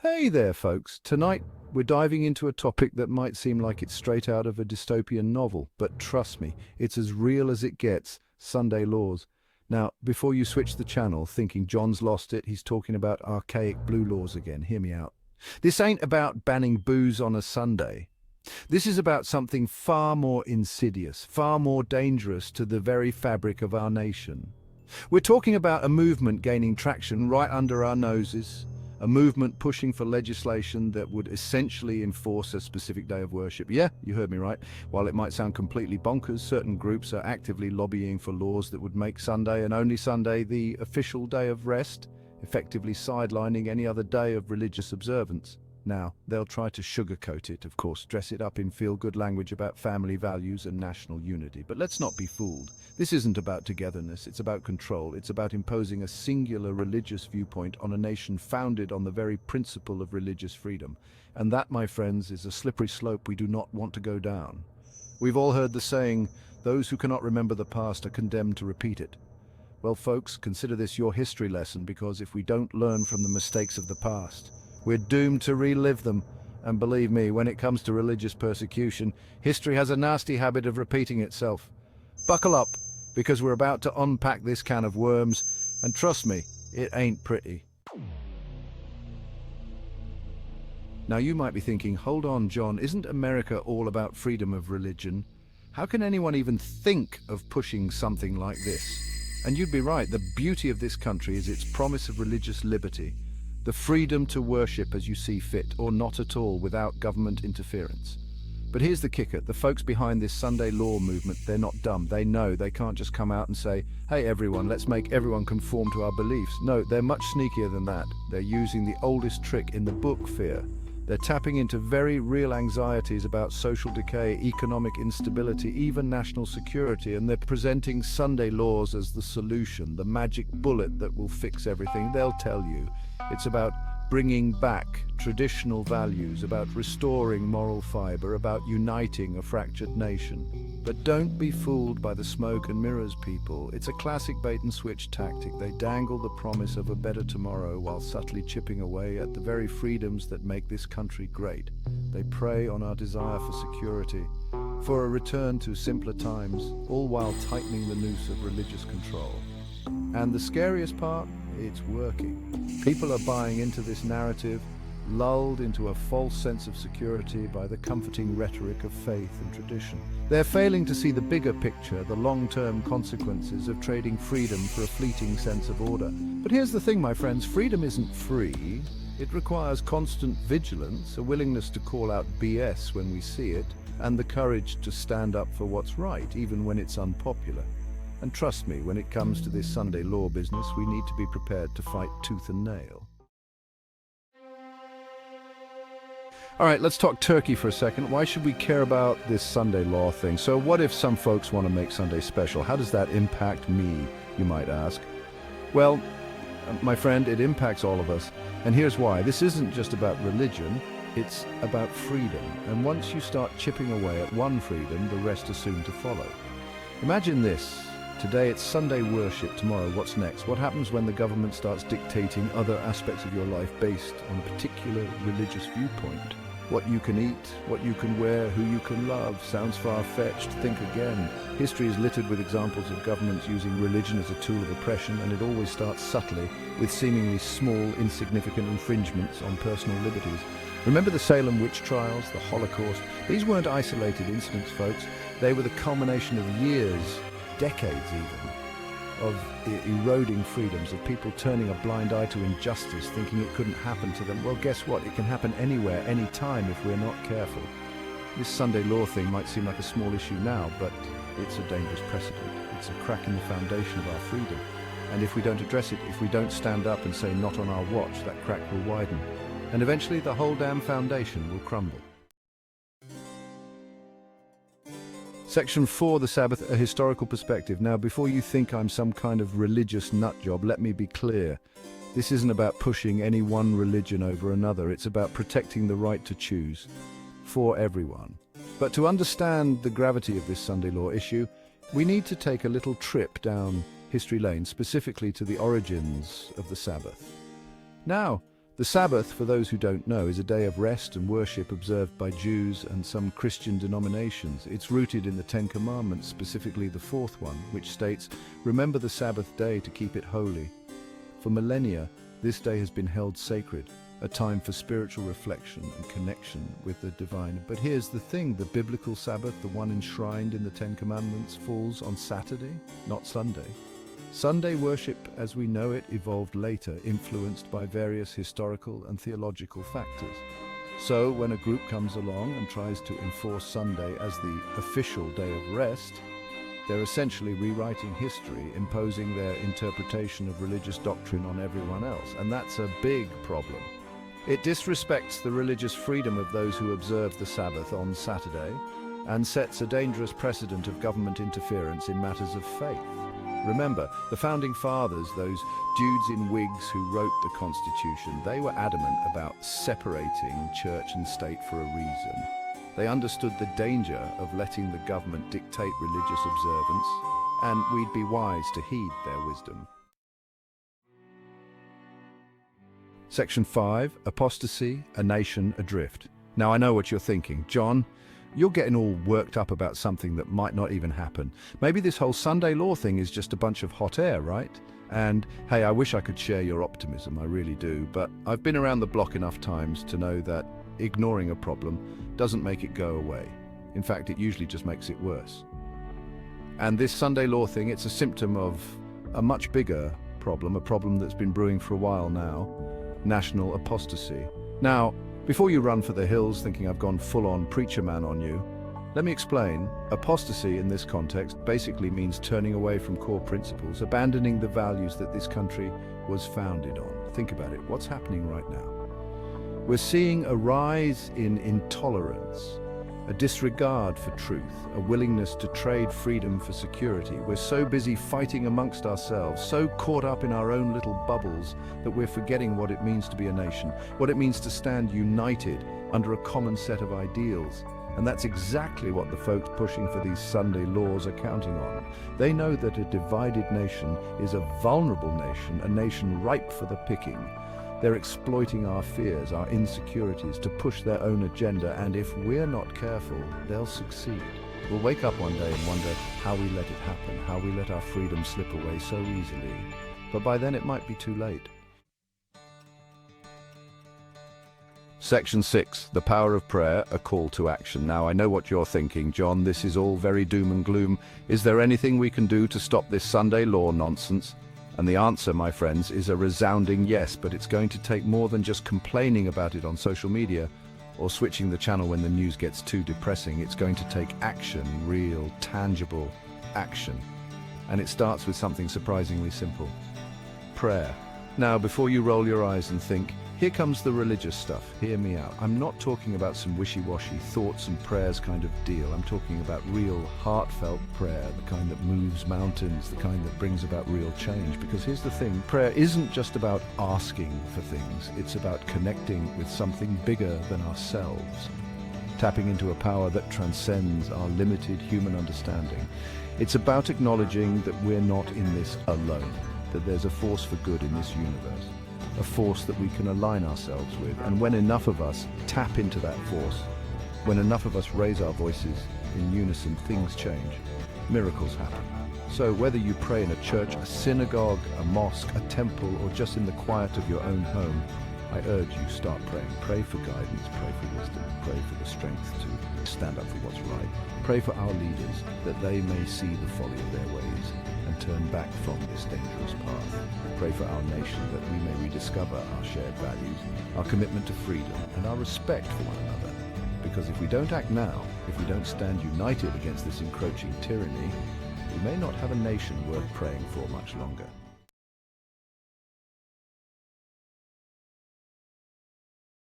Hey there, folks. Tonight, we're diving into a topic that might seem like it's straight out of a dystopian novel, but trust me, it's as real as it gets. Sunday laws. Now, before you switch the channel thinking John's lost it, he's talking about archaic blue laws again. Hear me out. This ain't about banning booze on a Sunday. This is about something far more insidious, far more dangerous to the very fabric of our nation. We're talking about a movement gaining traction right under our noses, a movement pushing for legislation that would essentially enforce a specific day of worship. Yeah, you heard me right. While it might sound completely bonkers, certain groups are actively lobbying for laws that would make Sunday and only Sunday the official day of rest, effectively sidelining any other day of religious observance. Now, they'll try to sugarcoat it, of course, dress it up in feel-good language about family values and national unity. But let's not be fooled. This isn't about togetherness, it's about control. It's about imposing a singular religious viewpoint on a nation founded on the very principle of religious freedom. And that, my friends, is a slippery slope we do not want to go down. We've all heard the saying, those who cannot remember the past are condemned to repeat it. Well, folks, consider this your history lesson, because if we don't learn from the mistakes of the past, we're doomed to relive them. And believe me, when it comes to religious persecution, history has a nasty habit of repeating itself. Buckle up, because we're about to unpack this can of worms, and trust me, it ain't pretty. Now you might be thinking, hold on, John, isn't America all about freedom of religion? How can anyone even think of pushing something like this? And you'd be right, the beauty of this country is its promise of religious liberty. The freedom to worship as you see fit, or not at all, without government interference. But here's the kicker, the folks behind this Sunday law movement, they're not dumb. They know they can't just come out and say, hey everyone, let's make everyone conform to our beliefs. No, they're much sneakier than that. They're using the oldest trick in the book, fear. They're tapping into very real anxieties about social decay, economic instability, even national security, and they're presenting Sunday laws as the solution, the magic bullet that will fix everything. They'll tell you. It's about bringing back traditional values, about restoring moral fiber, about uniting a fractured nation. But don't be fooled by the smoke and mirrors, people. It's a classic bait-and-switch tactic. They dangle the promise of a better tomorrow while subtly chipping away at the very freedoms that make this country great. They prey on our desire for security, for a return to simpler times, all while tightening the noose of religious control. And the scariest part? It's working. People are buying into this narrative, lulled into a false sense of security by the comforting rhetoric of faith and tradition. They're failing to see the bigger picture, the long-term consequences of trading freedom for a fleeting sense of order. But here's the thing, my friends, freedom isn't free. It requires constant vigilance, a willingness to call out BS when we see it, and the courage to stand up for what's right, even when it's unpopular. And trust me, when it comes to this Sunday law business, we need to be prepared to fight tooth and nail. All right, let's talk turkey for a second. Why should we care about this Sunday law thing? So what if some folks want to make Sunday special? How does that impact me, you might ask? Well, my friend, it impacts all of us. And here's why. This isn't just about religion, it's about freedom. And once you start chipping away at one freedom, the rest are soon to follow. Imagine this. Today it's Sunday worship, tomorrow what's next? What happens when the government starts dictating other aspects of your life based on a particular religious viewpoint? What you can eat, what you can wear, who you can love. Sounds far-fetched, think again. History is littered with examples of governments using religion as a tool of oppression, and it always starts subtly, with seemingly small, insignificant infringements on personal liberties. Remember the Salem witch trials, the Holocaust? These weren't isolated incidents, folks. They were the culmination of years, decades even, of eroding freedoms, of people turning a blind eye to injustice, thinking it couldn't happen to them. Well, guess what? It can happen anywhere, anytime, if we're not careful. This Sunday law thing might seem like a small issue now, but it's a dangerous precedent. It's a crack in the foundation of our freedom. And if we don't address it, if we don't stand up and say not on our watch, that crack will widen. And eventually the whole damn foundation will crumble. Section 4, the Sabbath, a historical perspective. Now, before you think I'm some kind of religious nutjob, let me be clear. This isn't about pushing any one religion over another. It's about protecting the right to choose for everyone. But to understand the gravity of this Sunday law issue, we need to take a little trip down history lane, specifically to the origins of the Sabbath. Now, The Sabbath, for those who don't know, is a day of rest and worship observed by Jews and some Christian denominations. It's rooted in the Ten Commandments, specifically the fourth one, which states, "Remember the Sabbath day to keep it holy." For millennia, this day has been held sacred, a time for spiritual reflection and connection with the divine. But here's the thing, the biblical Sabbath, the one enshrined in the Ten Commandments, falls on Saturday, not Sunday. Sunday worship as we know it evolved later, influenced by various historical and theological factors. So when a group comes along and tries to enforce Sunday as the official day of rest, they're essentially rewriting history, imposing their interpretation of religious doctrine on everyone else, and that's a big problem. It disrespects the religious freedom of those who observe the Sabbath on Saturday and sets a dangerous precedent of government interference in matters of faith. Remember, the Founding Fathers, those dudes in wigs who wrote the Constitution, they were adamant about separating church and state for a reason. They understood the danger of letting the government dictate religious observance, and we'd be wise to heed their wisdom. Section 5, Apostasy, a Nation Adrift. Now I know what you're thinking. John, you're getting all worked up about something that might not even happen. Maybe this whole Sunday law thing is just a bunch of hot air, right? And hey, I wish I could share your optimism, I really do, but I've been around the block enough times to know that ignoring a problem doesn't make it go away. In fact, it usually just makes it worse. And this Sunday law thing, it's a symptom of a much bigger problem, a problem that's been brewing for a while now: national apostasy. Now, before you run for the hills thinking I've gone full-on preacher man on you, let me explain. Apostasy in this context basically means turning away from core principles, abandoning the values that this country was founded on. Think about it. What's happening right now? We're seeing a rise in intolerance, a disregard for truth, a willingness to trade freedom for security. We're so busy fighting amongst ourselves, so caught up in our own little bubbles, that we're forgetting what it means to be a nation, what it means to stand united under a common set of ideals. And that's exactly what the folks pushing for these Sunday laws are counting on. They know that a divided nation is a vulnerable nation, a nation ripe for the picking. They're exploiting our fears, our insecurities, to push their own agenda, and if we're not careful, they'll succeed. We'll wake up one day and wonder how we let it happen, how we let our freedom slip away so easily. But by then it might be too late. Section 6, the power of prayer, a call to action. Now I know what you're thinking, John, this is all very doom and gloom. Is there anything we can do to stop this Sunday law nonsense? And the answer, my friends, is a resounding yes, but it's going to take more than just complaining about it on social media or switching the channel when the news gets too depressing. It's going to take action, real, tangible action. And it starts with something surprisingly simple: prayer. Now, before you roll your eyes and think, here comes the religious stuff, hear me out. I'm not talking about some wishy-washy thoughts and prayers kind of deal. I'm talking about real, heartfelt prayer, the kind that moves mountains, the kind that brings about real change. Because here's the thing, prayer isn't just about asking for things. It's about connecting with something bigger than ourselves, tapping into a power that transcends our limited human understanding. It's about acknowledging that we're not in this alone, that there's a force for good in this universe, a force that we can align ourselves with. And when enough of us tap into that force, when enough of us raise our voices in unison, things change, miracles happen. So whether you pray in a church, a synagogue, a mosque, a temple, or just in the quiet of your own home, I urge you, start praying. Pray for guidance, pray for wisdom, pray for the strength to stand up for what's right. Pray for our leaders, that they may see the folly of their ways and turn back from this dangerous path. Pray for our nation, that we may rediscover our shared values, our commitment to freedom, and our respect for one another. Because if we don't act now, if we don't stand united against this encroaching tyranny, we may not have a nation worth praying for much longer.